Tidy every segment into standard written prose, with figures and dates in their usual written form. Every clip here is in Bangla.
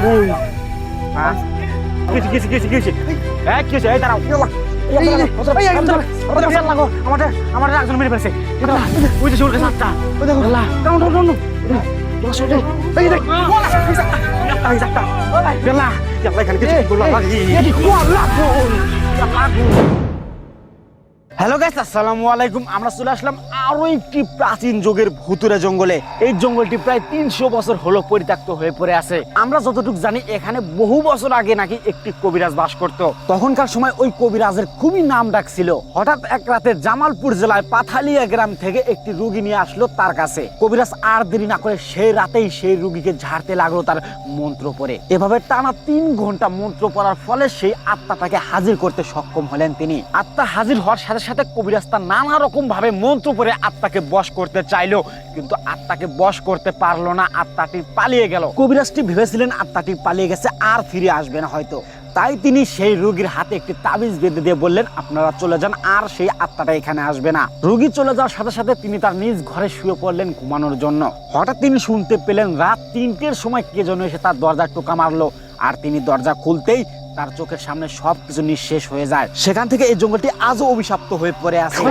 কি হয়েছে? এই দাঁড়াও, আমার একজন মেরে ফেলছে। ওই যে শুরু সাতটা হ্যালো গাইস, আসসালামু আলাইকুম। আমরা চলে আসলাম আরো একটি প্রাচীন যুগের ভুতুরে জঙ্গলে। এই জঙ্গলটি প্রায় 300 বছর হলো পরিত্যক্ত হয়ে পড়ে আছে। আমরা যতটুকু জানি এখানে বহু বছর আগে নাকি একটি কবিরাজ বাস করত। তখনকার সময় ওই কবিরাজের খুবই নাম ডাক ছিল। হঠাৎ এক রাতে জামালপুর জেলায় পাথালিয়া গ্রাম থেকে একটি রোগী নিয়ে আসলো তার কাছে। কবিরাজ আর দেরি না করে সেই রাতেই সেই রোগীকে ঝাড়তে লাগলো তার মন্ত্র পড়ে। এভাবে টানা 3 ঘন্টা মন্ত্র পড়ার ফলে সেই আত্মাটাকে হাজির করতে সক্ষম হলেন তিনি। আত্মা হাজির হওয়ার সাথে সাথে কবিরাজ নানা রকম ভাবে মন্ত্র পড়ে আত্মাকে বশ করতে চাইলো, কিন্তু আত্মাকে বশ করতে পারলো না। আত্মাটি পালিয়ে গেল। কবিরাজটি ভেবেছিলেন আত্মাটি পালিয়ে গেছে, আর ফিরে আসবে না হয়তো। তাই তিনি সেই রোগীর হাতে একটি তাবিজ বেঁধে দিয়ে বললেন, আপনারা চলে যান, আর সেই আত্মাটা এখানে আসবে না। রোগী চলে যাওয়ার সাথে সাথে তিনি তার নিজ ঘরে শুয়ে পড়লেন ঘুমানোর জন্য। হঠাৎ তিনি শুনতে পেলেন রাত 3টের সময় কে যেন এসে তার দরজায় টোকা মারলো। আর তিনি দরজা খুলতেই তার চোখের সামনে সবকিছু নিঃশেষ হয়ে যায়। সেখান থেকে এই জঙ্গলটি আজও অভিশপ্ত হয়ে পড়ে আছে।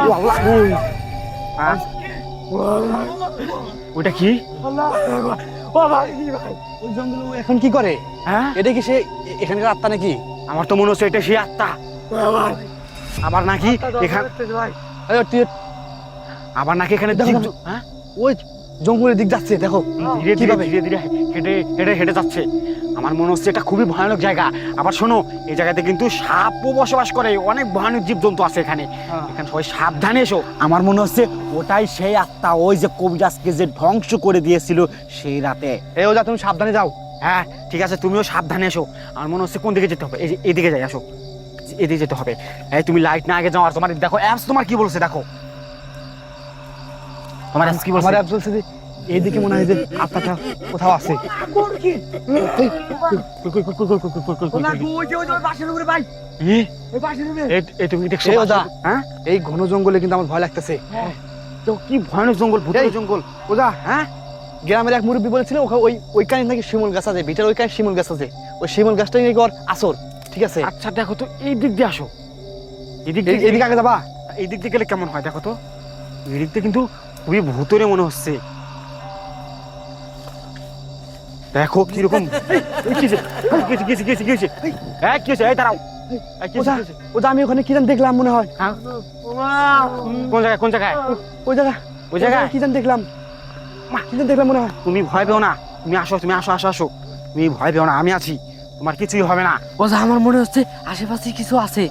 ওইটা কি? ওই জঙ্গলে এখন কি করে? হ্যাঁ, এটা কি সে এখানকার আত্মা নাকি? আমার তো মনে হচ্ছে এটা সেই আত্মা। আবার নাকি এখানে এখানে হ্যাঁ, ওই জঙ্গলের দিক যাচ্ছে, দেখো ধীরে ধীরে ধীরে ধীরে হেঁটে হেঁটে হেঁটে যাচ্ছে। আমার মনে হচ্ছে এটা খুবই ভয়ানক জায়গা। আবার শোনো, এই জায়গাতে কিন্তু সাপও বসবাস করে, অনেক ভয়ানক জীবজন্তু আছে এখানে। এখানে সবাই সাবধানে এসো। আমার মনে হচ্ছে ওটাই সেই আত্মা, ওই যে কবিরাজকে যে ধ্বংস করে দিয়েছিল সেই রাতে। এই ওজা, তুমি সাবধানে যাও। হ্যাঁ ঠিক আছে, তুমিও সাবধানে এসো। আমার মনে হচ্ছে কোন দিকে যেতে হবে, এদিকে যাই, আসো, এদিকে যেতে হবে। এই তুমি লাইট না আগে যাও। আর তোমার দেখো অ্যাপস তোমার কি বলছে, দেখো তোমার অ্যাপস কি বলছে। আমার অ্যাপ বলছে যে এইদিকে মনে হয় যে আত্মাটা কোথাও আছে। এই ঘন জঙ্গলে কিন্তু আমার ভয় লাগতেছে। কি ভয়ানক জঙ্গল, ভূতের জঙ্গল। ওজা, হ্যাঁ, গ্রামের এক মুরব্বী বলেছিল ওইখানে নাকি শিমুল গাছ আছে, ভিটার ওইখানে শিমুল গাছ আছে। ওই শিমুল গাছটাই নাকি ওর আসর। ঠিক আছে, আচ্ছা দেখো তো, এই দিক দিয়ে আসো। এদিকে আগে যাবা? এই দিক দিয়ে গেলে কেমন হয় দেখো তো। এই দিক দিয়ে কিন্তু খুবই ভূতের মনে হচ্ছে। দেখো কিরকম। ওটা আমি ওখানে কি জানি দেখলাম মনে হয়। কোন জায়গায়? কোন জায়গায়? ওই জায়গা, ওই জায়গায় কি জানি দেখলাম, কি জানি দেখলাম মনে হয়। তুমি ভয় পেও না, তুমি আসো, তুমি আসো আসো আসো। তুমি ভয় পেও না, আমি আছি, তোমার কিছুই হবে না। ওজা, আমার মনে হচ্ছে আশেপাশে কিছু আছে।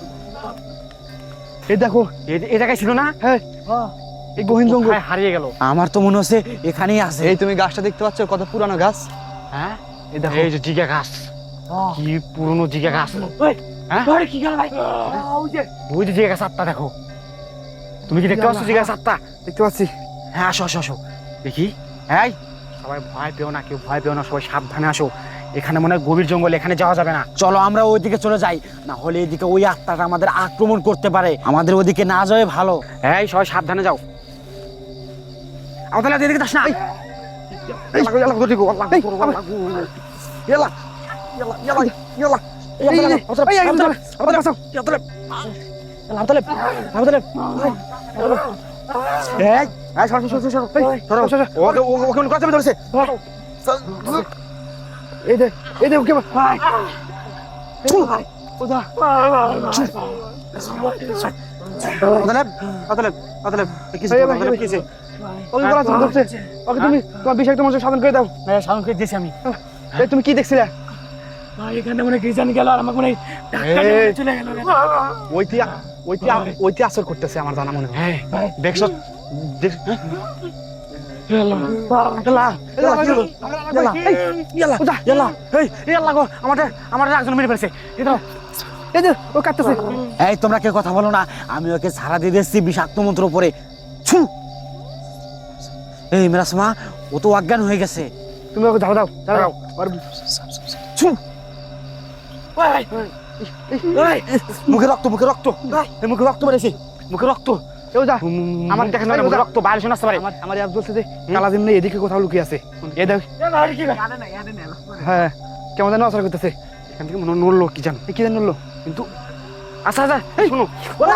এই দেখো, এই জায়গায় ছিল না? হ্যাঁ, এই গহীন জঙ্গল হারিয়ে গেল। আমার তো মনে হচ্ছে এখানেই আছে। এই তুমি গাছটা দেখতে পাচ্ছ, কত পুরানো গাছ। হ্যাঁ, এই দেখো, এই যে জিগা গাছ, কি পুরনো জিগা গাছ। কি গেল ভাই? ওই যে জিগা গাছ আত্মা, দেখো তুমি কি দেখতে পাচ্ছ জিগা গাছ আত্মা? দেখতে পাচ্ছি। হ্যাঁ আসো আসো আসো, দেখি। এই সবাই ভয় পেও না, কেউ ভয় পেও না, সবাই সাবধানে আসো। এখানে মনে হয় গভীর জঙ্গল, এখানে যাওয়া যাবে না। চলো আমরা ওইদিকে চলে যাই, না হলে এদিকে ওই আত্মাটা আমাদের আক্রমণ করতে পারে। আমাদের ওইদিকে না যাওয়া ভালো। এই সবাই সাবধানে যাও। আমাদের এদিকে যাস না। তুমি কি দেখছিলে? এখানে মনে কি জানি গেল, আর আমাকে মনে চলে গেল। ওইটি আসর করতেছে আমার জানা মনে হয়। দেখছো? একজন মেরে ফেলছে। এই তোমরা কে কথা বলো না, আমি ওকে ছাড়া দিয়ে দিচ্ছি বিষাক্ত মন্ত্র পরে। এই মেরাসমা, ও তো অজ্ঞান হয়ে গেছে। তুমি ওকে দাও দাও দাও। মুখে রক্ত, মুখে রক্ত, মুখে রক্ত বেড়েছে, মুখে রক্ত। আমার দেখেন রক্ত বাইরে শোনা আসতে পারে। আমার বলছে যে কালাজিম নেই, এদিকে কোথাও লুকিয়ে আছে। হ্যাঁ, কেমন যেন আচার করতেছে। এখান থেকে মনে হয় নড়লো কি জানো, কি যেন নড়লো? কিন্তু আচ্ছা আচ্ছা এই শোনো,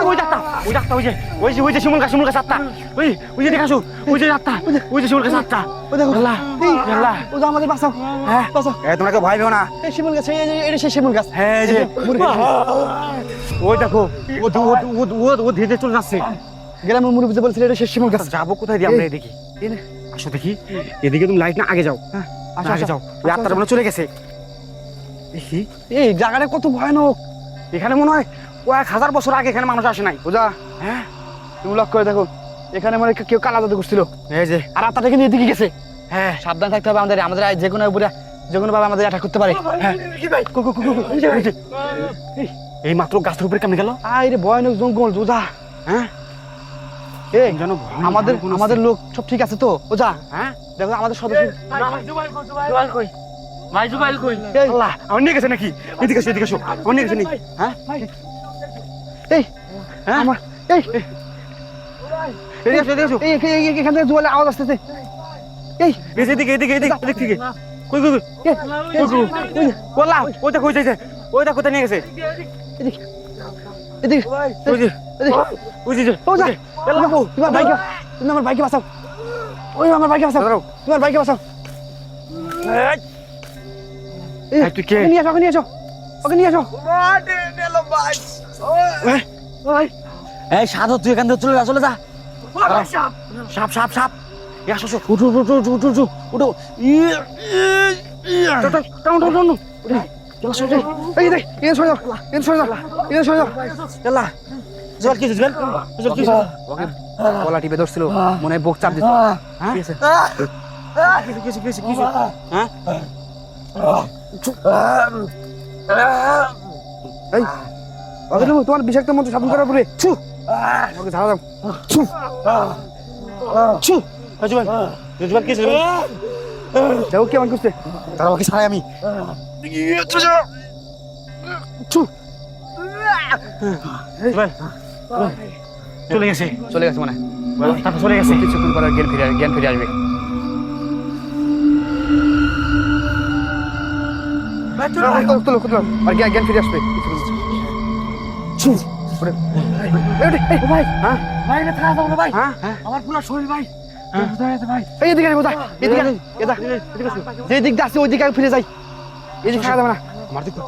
ওই যাত্রা ওই যে শিমুল গাছ আত্মা, ওই যে দেখাছো, ওই যে আত্মা, ওই যে শিমুল গাছ আত্মা। ওই দেখো, আল্লাহ এই, আল্লাহ, ও যে আমাদের বাঁচাও, হ্যাঁ বাঁচাও। তোমরা কেউ ভয় পেও না। এই শিমুল গাছ, এটা সেই শিমুল গাছ। হ্যাঁ এই যে ওই দেখো, ও ধীরে ধীরে চলে যাচ্ছে। গ্রামের মুরব্বী বলছিল এটা সেই শিমুল গাছ। যাবো কোথায় দিয়ে আমরা এদিকে? এই নে, আসো দেখি, এদিকে তুমি লাইট না আগে যাও, হ্যাঁ, আসো, আগে আসো, যাও। ওই আসো, আত্মাটা আসো। মনে হয় চলে গেছে। দেখি এই জায়গাটা কত ভয়ানক। এখানে মনে হয় কয়েক হাজার বছর আগে এখানে মানুষ আসে নাই। ওজা, হ্যাঁ তুমি লক্ষ্য করে দেখো, এখানে মানে কেউ কালা জাদু করছিল। এই যে আর আত্মাটা কিন্তু এদিকে গেছে। হ্যাঁ সাবধান থাকতে হবে আমাদের, আমাদের যে কোনো উপরে যে কোনো ভাবে আমাদের অ্যাটাক করতে পারে। হ্যাঁ এই মাত্র গাছের উপরে কেমন গেল? আরে ভয়ানক জঙ্গল ওজা। হ্যাঁ এই যেন আমাদের আমাদের লোক সব ঠিক আছে তো ওজা? হ্যাঁ দেখো আমাদের সদস্য। ভাই জুবাইল কই? এই, আল্লাহ আমার নিয়ে গেছে নাকি? এদিকে এসো, এদিকে এসো, আমার নিয়ে গেছে নাকি? হ্যাঁ এই হ্যাঁ আমার এই এদিকে এসো, এদিকে এসো। এখান থেকে জোয়ালে আওয়াজ আসতেছে। এই এই যে এদিকে এদিকে এদিক থেকে কই কই এই, এই, এই, বললাম ওই দেখো, ওই যাইছে, ওই দেখো কোথায় নিয়ে গেছে। এদিকে এদিকে ওই যে এদিকে ওই যে ওজা, তোমার ভাইকে, তুমি আমার ভাইকে বাঁচাও। ওই আমার ভাইকে বাঁচাও, দাঁড়াও। তোমার ভাইকে বাঁচাও। এই, তুই কে? ওকে নিয়ে আসো, ওকে নিয়ে আসো, ওকে নিয়ে আসো। এই সাধু, তুই এখান থেকে চলে যা, চলে যা। সাপ সাপ সাপ, আসো আসো, উঠো উঠো উঠো উঠো উঠো উঠো। এই দেখ, এখানে সরে যাও, এখানে সরে যাও, এখানে সরে যাও। জল কিছু জল জল কিছু ওকে গলা টিপে ধরছিল, মনে হয় বুক চাপ দিত। হ্যাঁ কিছু কিছু কিছু হ্যাঁ এই ওকে তুমি তোমার বিষাক্ত মন্ত্র সাধন করার পরে ছু ওকে ঝাড়া দাও। ছু ছু জল জল কিছু দেখো কেমন করছে। তারা ওকে ছাড়াই আমি ছু চলে গেছে, চলে গেছে মানে তারপর চলে গেছে। কিছুক্ষণ পরে জ্ঞান ফিরে আসবে। তোলো তোলো আর জ্ঞান ফিরে আসবে। ছু ওরে এই ভাই, হ্যাঁ ভাই না থাকা দাও না ভাই। হ্যাঁ আমার পুরো শরীর ভাই। কোথায় আছে ভাই? এই এদিকে বোঝা, এদিকে এদা যে দিক দিয়ে আসছে ওই দিকে ফিরে যাই। এই যে খাওয়া যাবে না। আমার দিকে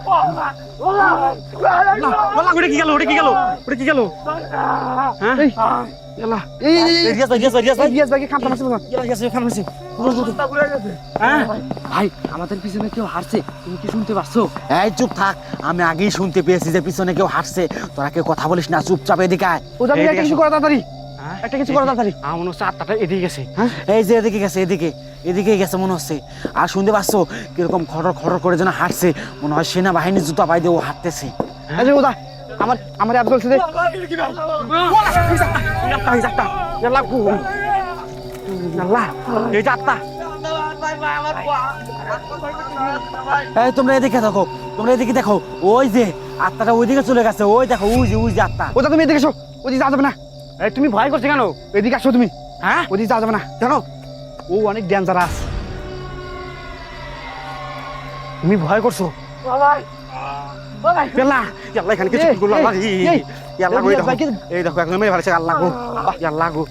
বললাম ওটা কি গেল, ওটা কি গেল, ওটা কি গেল? হ্যাঁ এই আল্লাহ এই রিয়াজ ভাই রিয়াজ ভাই রিয়াজ ভাই ইয়াস ভাইকে খামটা মারছে না। রিয়াজ ভাই খামছে। হ্যাঁ ভাই আমাদের পিছনে কেউ হারছে, তুমি কি শুনতে পাচ্ছো? এই চুপ থাক, আমি আগেই শুনতে পেয়েছি যে পিছনে কেউ হাঁটছে। তোরা কেউ কথা বলিস না, চুপচাপ এদিকে আয়। ও যাবে একটা কিছু করা তাড়াতাড়ি, হ্যাঁ? একটা কিছু করা তাড়াতাড়ি। আমার মনে হচ্ছে আত্মাটা এদিকে গেছে। এই যে এদিকে গেছে, এদিকে এদিকেই গেছে মনে হচ্ছে। আর শুনতে পাচ্ছ কিরকম খটর খটর করে যেন হাঁটছে, মনে হয় সেনাবাহিনীর জুতা পাই দিয়ে ও হাঁটতেছে। আচ্ছা ওদা আমার আমার অ্যাপ বলছে যে এই যে আত্মা, এই তোমরা এদিকে দেখো, তোমরা এদিকে দেখো, ওই যে আত্মাটা ওইদিকে চলে গেছে। ওই দেখো, ওই যে আত্মা। ওদা তুমি এদিকে এসো, ওদিকে যাওয়া যাবে না। এই তুমি ভয় করছো কেন? এদিকে আসো তুমি, হ্যাঁ ওদিকে যাওয়া যাবে না। দেখো ও অনেক ডেঞ্জারাস। তুমি ভয় করছো। ভাই ইয়াল্লা ইয়াল্লা এখানে কিছু করলো। আল্লাহ ইয়াল্লা গো, এই দেখো একদম মেরে ফেলেছে। আল্লাহ গো, ইয়াল্লা গো।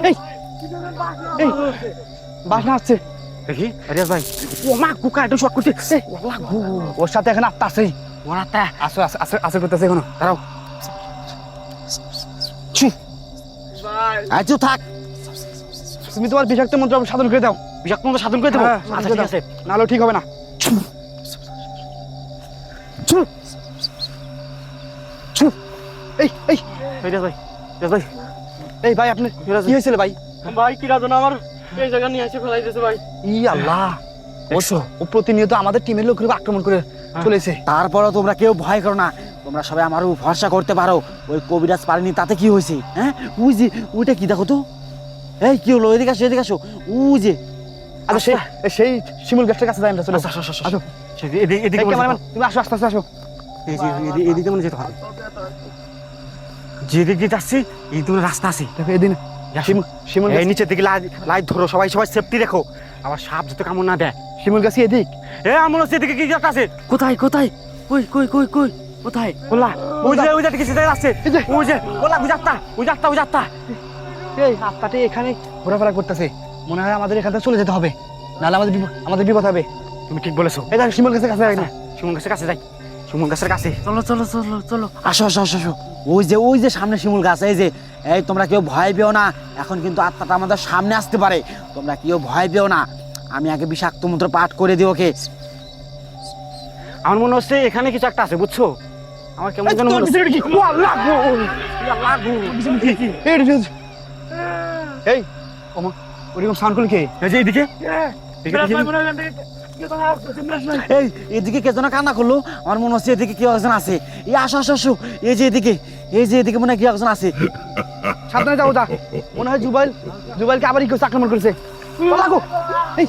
এই এই বাসনা আসছে দেখি রিয়াজ ভাই, ও মা কুকা একটু শর্ট করছে। আল্লাহ গো, ওর সাথে এখন আত্মা আছে। ওর আত্মা আসো আসো আসো করতেছে এখনো। দাঁড়াও, আয় চুপ থাক। তুমি তোমার বিষাক্ত মন্ত্র সাধন করে দাও। বিষাক্ত মতো সাধন করে দেবো। হ্যাঁ, আচ্ছা সাধন করে ঠিক আছে। দাও। নাহলে ঠিক হবে না। ছু ছু এই এই রিয়াজ ভাই, রিয়াজ ভাই, এই ভাই আপনি কি হয়েছিল ভাই? ভাই কি রাজন আমার এই জায়গা নিয়ে এসে ফেলাই দিয়েছে ভাই। ই আল্লাহ, ও প্রতিনিয়ত আমাদের টিমের লোকের উপর আক্রমণ করে চলেছে। তারপরও তোমরা কেউ ভয় করো না, তোমরা সবাই আমার উপর ভরসা করতে পারো। ওই কবিরাজ পারেনি, তাতে কি হয়েছে? হ্যাঁ ওই যে ওইটা কি দেখো তো, এই কি হলো? এদিকে আসো, এদিকে আসো। ওই যে আচ্ছা সেই শিমুল গাছটার কাছে যাই আমরা। চলে আসো, আসো, আসো, আসো। এদিকে এই ক্যামেরাম্যান তুমি আসো, আস্তে আস্তে আসো। এই যে এদিকে মনে যেতে হবে। যেদিক দিয়ে যাচ্ছি এই তোমার রাস্তা আছে। দেখো এদিন শিমুল এই নিচের দিকে লাইট ধরো, সবাই সবাই সেফটি রেখো। আবার সাপ যাতে কামড় না দেয়। শিমুল গাছ এদিক। আমার হচ্ছে এদিকে কি একটা আছে। কোথায় কোথায় কই কই কই কই কোথায় ওলা ওই যে কিছু জায়গা আছে। এই যে। ওই যে ওলা বুঝাত্তা। এই আত্মাটি এখানে ঘোরাফেরা করতেছে, মনে হয় আমাদের এখান থেকে চলে যেতে হবে, নাহলে আমাদের বিপদ হবে। তুমি ঠিক বলেছো। এই দেখ শিমুল গাছের কাছে না, শিমুল গাছের কাছে যাই। শিমুল গাছের কাছে চলো চলো চলো চলো আসো। ওই যে সামনে শিমুল গাছ। এই তোমরা কেউ ভয় পেও না, এখন কিন্তু আত্মাটা আমাদের সামনে আসতে পারে। তোমরা কেউ ভয় পেও না, আমি আগে বিষাক্ত মন্ত্র পাঠ করে দিই ওকে। আমার মনে হচ্ছে এখানে কিছু একটা আছে, বুঝছো? আমার কেমন যেন মনে হচ্ছে। এই ওমা ওরকম সাউন্ড করলি কে? এই যে এইদিকে এই এদিকে কে যেন কান্না করলো, আমার মনে হচ্ছে এদিকে কেউ একজন আছে। এই আসো এই যে এদিকে মনে হয় কেউ একজন আছে। সাবধানে যাও, যা, মনে হয় জুবাইলকে আবার কেউ আক্রমণ করেছে। লাগো এই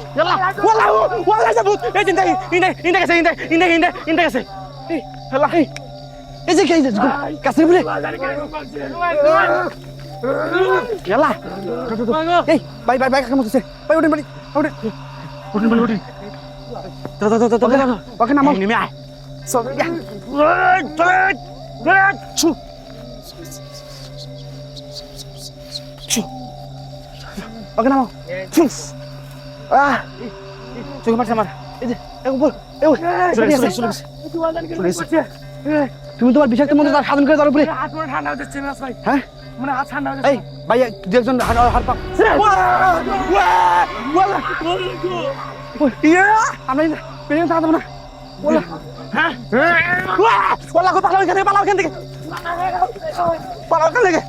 গেছে। এই যে গাছের উপরে গেলা এই ভাই আক্রমণ করছে। ভাই ওঠেন বাড়ি, ওঠেন। ওকে নামাও। নেমে আয়। ওকে নামাও। চোখে মারছে আমার। এই যে উপর তুমি তোমার বিষাক্ত মন্ত্র তার সাধন করে তার উপরে। হাত মনে ঠান্ডা হচ্ছে মিরাজ ভাই, হ্যাঁ মানে হাত ঠান্ডা হচ্ছে। এই ভাই দু একজন হার পাক আমরা পেরিয়ে থাকতে না। পালাও এখান থেকে